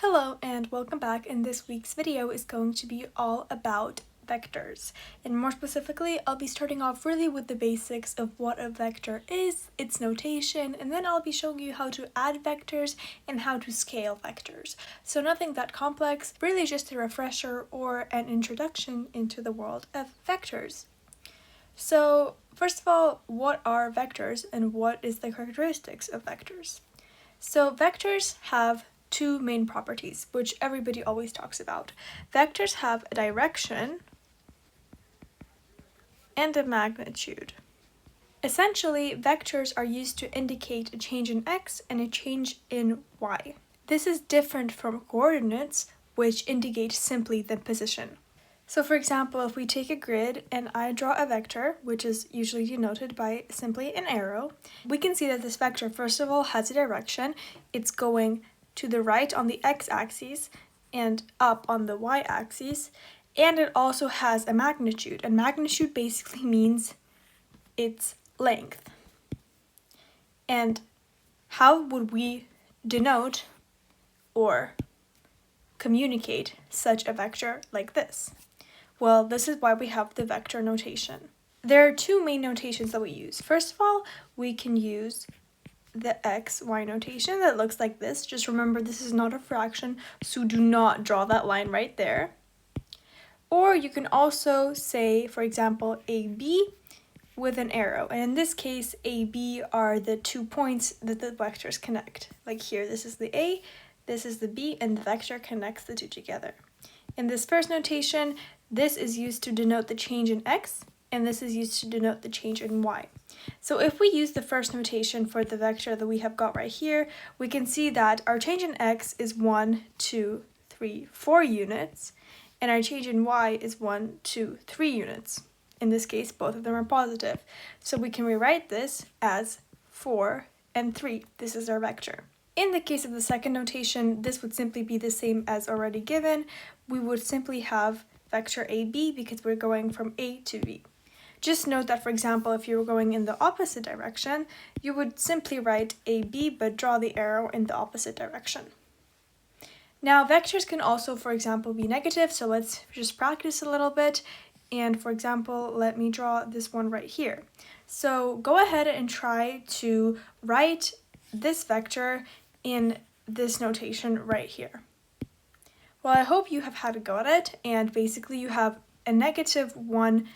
Hello and welcome back, and this week's video is going to be all about vectors. And more specifically, I'll be starting off really with the basics of what a vector is, its notation, and then I'll be showing you how to add vectors and how to scale vectors. So nothing that complex, really just a refresher or an introduction into the world of vectors. So first of all, what are vectors and what is the characteristics of vectors? So vectors have two main properties, which everybody always talks about. Vectors have a direction and a magnitude. Essentially, vectors are used to indicate a change in x and a change in y. This is different from coordinates, which indicate simply the position. So for example, if we take a grid and I draw a vector, which is usually denoted by simply an arrow, we can see that this vector first of all has a direction. It's going to the right on the x-axis and up on the y-axis, and it also has a magnitude. And magnitude basically means its length. And how would we denote or communicate such a vector like this? Well, this is why we have the vector notation. There are two main notations that we use. First of all, we can use the x, y notation that looks like this. Just remember, this is not a fraction, so do not draw that line right there. Or you can also say, for example, AB with an arrow. And in this case, AB are the 2 points that the vectors connect. Like here, this is the A, this is the B, and the vector connects the two together. In this first notation, this is used to denote the change in x, and this is used to denote the change in y. So if we use the first notation for the vector that we have got right here, we can see that our change in x is 1, 2, 3, 4 units, and our change in y is 1, 2, 3 units. In this case, both of them are positive. So we can rewrite this as 4 and 3. This is our vector. In the case of the second notation, this would simply be the same as already given. We would simply have vector AB because we're going from A to B. Just note that, for example, if you were going in the opposite direction, you would simply write AB but draw the arrow in the opposite direction. Now, vectors can also, for example, be negative, so let's just practice a little bit. And for example, let me draw this one right here. So go ahead and try to write this vector in this notation right here. Well, I hope you have had a go at it, and basically you have a -1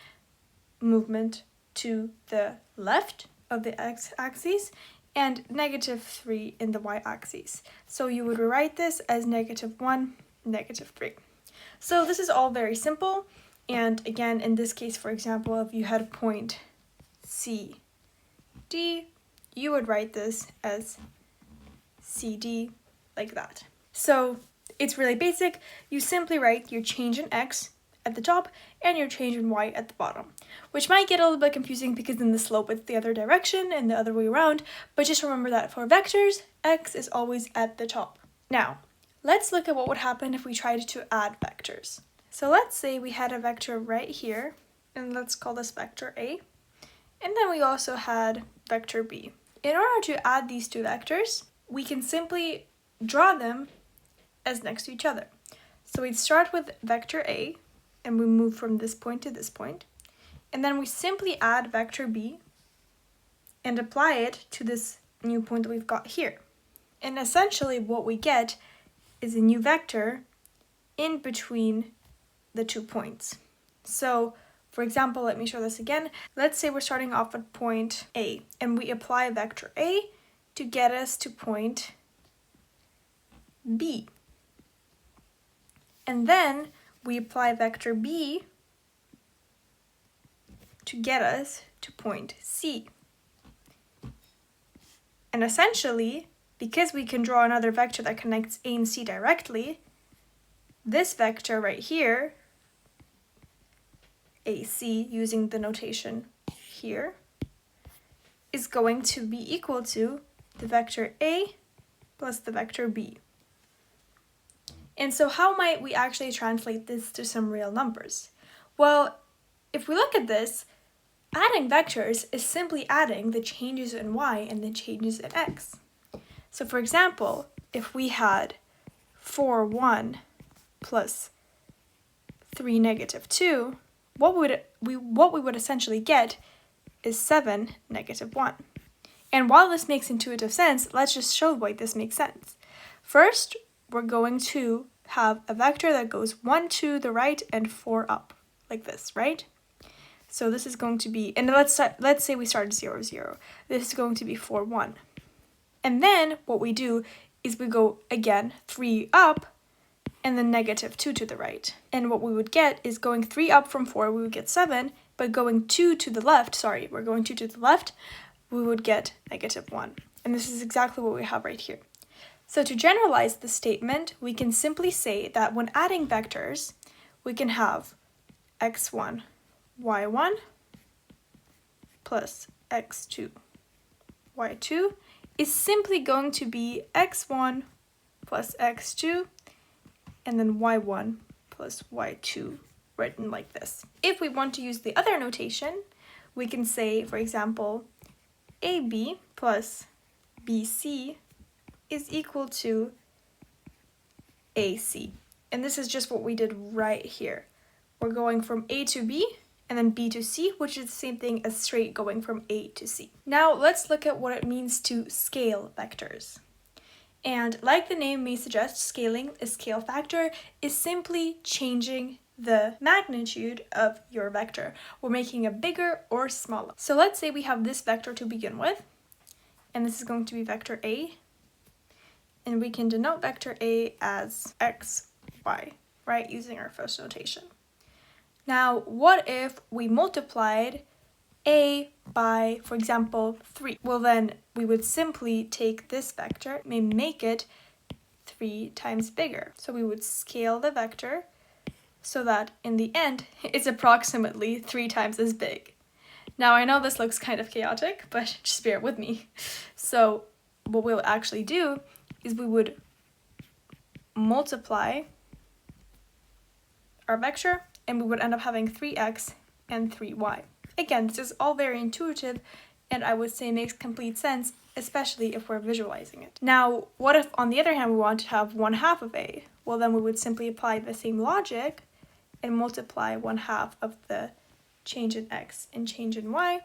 movement to the left of the x-axis and -3 in the y-axis. So you would rewrite this as -1, -3. So this is all very simple. And again, in this case, for example, if you had a point C, D, you would write this as CD like that. So it's really basic. You simply write your change in x at the top and your change in y at the bottom, which might get a little bit confusing because in the slope it's the other direction and the other way around, but just remember that for vectors, x is always at the top. Now, let's look at what would happen if we tried to add vectors. So let's say we had a vector right here, and let's call this vector A, and then we also had vector B. In order to add these two vectors, we can simply draw them as next to each other. So we'd start with vector A, and we move from this point to this point, and then we simply add vector B and apply it to this new point that we've got here. And essentially what we get is a new vector in between the 2 points. So for example, let me show this again. Let's say we're starting off at point A, and we apply vector A to get us to point B. And then we apply vector B to get us to point C. And essentially, because we can draw another vector that connects A and C directly, this vector right here, AC, using the notation here, is going to be equal to the vector A plus the vector B. And so how might we actually translate this to some real numbers? Well, if we look at this, adding vectors is simply adding the changes in y and the changes in x. So for example, if we had 4, 1 plus 3, negative 2, what we would essentially get is 7, negative 1. And while this makes intuitive sense, let's just show why this makes sense. First, we're going to have a vector that goes 1 to the right and 4 up, like this, right? So this is going to be, and let's say we start at 0, 0. This is going to be 4, 1. And then what we do is we go again 3 up and then negative 2 to the right. And what we would get is going 3 up from 4, we would get 7, but going 2 to the left, we're going 2 to the left, we would get negative 1. And this is exactly what we have right here. So to generalize the statement, we can simply say that when adding vectors, we can have x1, y1 plus x2, y2 is simply going to be x1 plus x2 and then y1 plus y2 written like this. If we want to use the other notation, we can say, for example, AB plus BC is equal to AC. And this is just what we did right here. We're going from A to B and then B to C, which is the same thing as straight going from A to C. Now let's look at what it means to scale vectors. And like the name may suggest, scaling a scale factor is simply changing the magnitude of your vector. We're making it bigger or smaller. So let's say we have this vector to begin with, and this is going to be vector A, and we can denote vector A as x, y, right, using our first notation. Now, what if we multiplied A by, for example, 3? Well, then we would simply take this vector and make it 3 times bigger. So we would scale the vector so that in the end, it's approximately 3 times as big. Now, I know this looks kind of chaotic, but just bear with me. So what we'll actually do is we would multiply our vector and we would end up having 3x and 3y. Again, this is all very intuitive and I would say makes complete sense, especially if we're visualizing it. Now, what if on the other hand we want to have 1/2 of a? Well, then we would simply apply the same logic and multiply 1/2 of the change in x and change in y,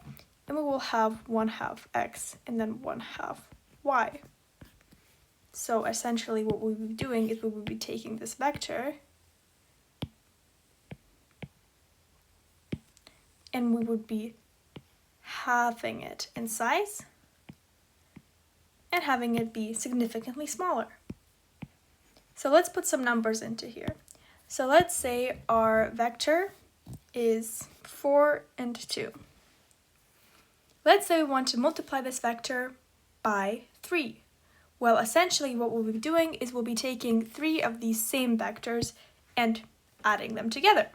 and we will have 1/2 x and then 1/2 y. So essentially what we would be doing is we would be taking this vector and we would be halving it in size and having it be significantly smaller. So let's put some numbers into here. So let's say our vector is 4 and 2. Let's say we want to multiply this vector by 3. Well, essentially what we'll be doing is we'll be taking 3 of these same vectors and adding them together.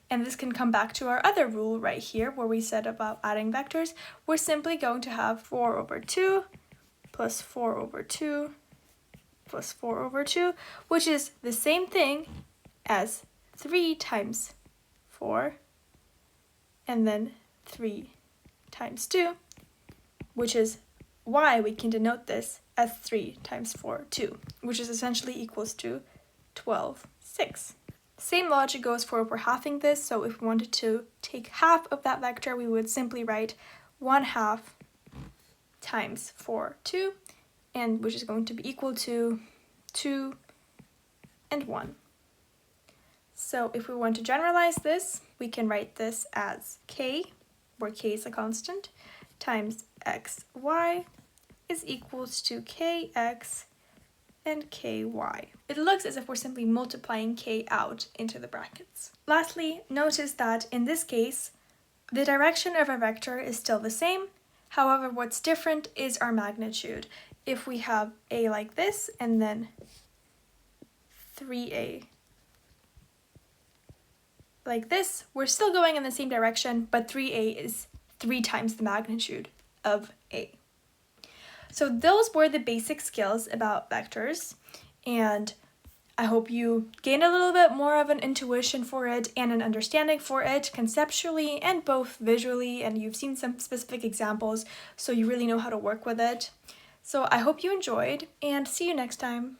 And this can come back to our other rule right here where we said about adding vectors. We're simply going to have 4 over 2 plus 4 over 2 plus 4 over 2, which is the same thing as 3 times 4 and then 3 times 2, which is why we can denote this as 3 times 4, 2, which is essentially equals to 12, 6. Same logic goes for if we're halving this, so if we wanted to take half of that vector, we would simply write 1/2 times 4, 2, and which is going to be equal to 2 and 1. So if we want to generalize this, we can write this as k, where k is a constant, times xy is equals to kx and ky. It looks as if we're simply multiplying k out into the brackets. Lastly, notice that in this case, the direction of our vector is still the same. However, what's different is our magnitude. If we have a like this and then 3a like this, we're still going in the same direction, but 3a is 3 times the magnitude of a. So those were the basic skills about vectors, and I hope you gain a little bit more of an intuition for it and an understanding for it conceptually and both visually, and you've seen some specific examples, so you really know how to work with it. So I hope you enjoyed, and see you next time.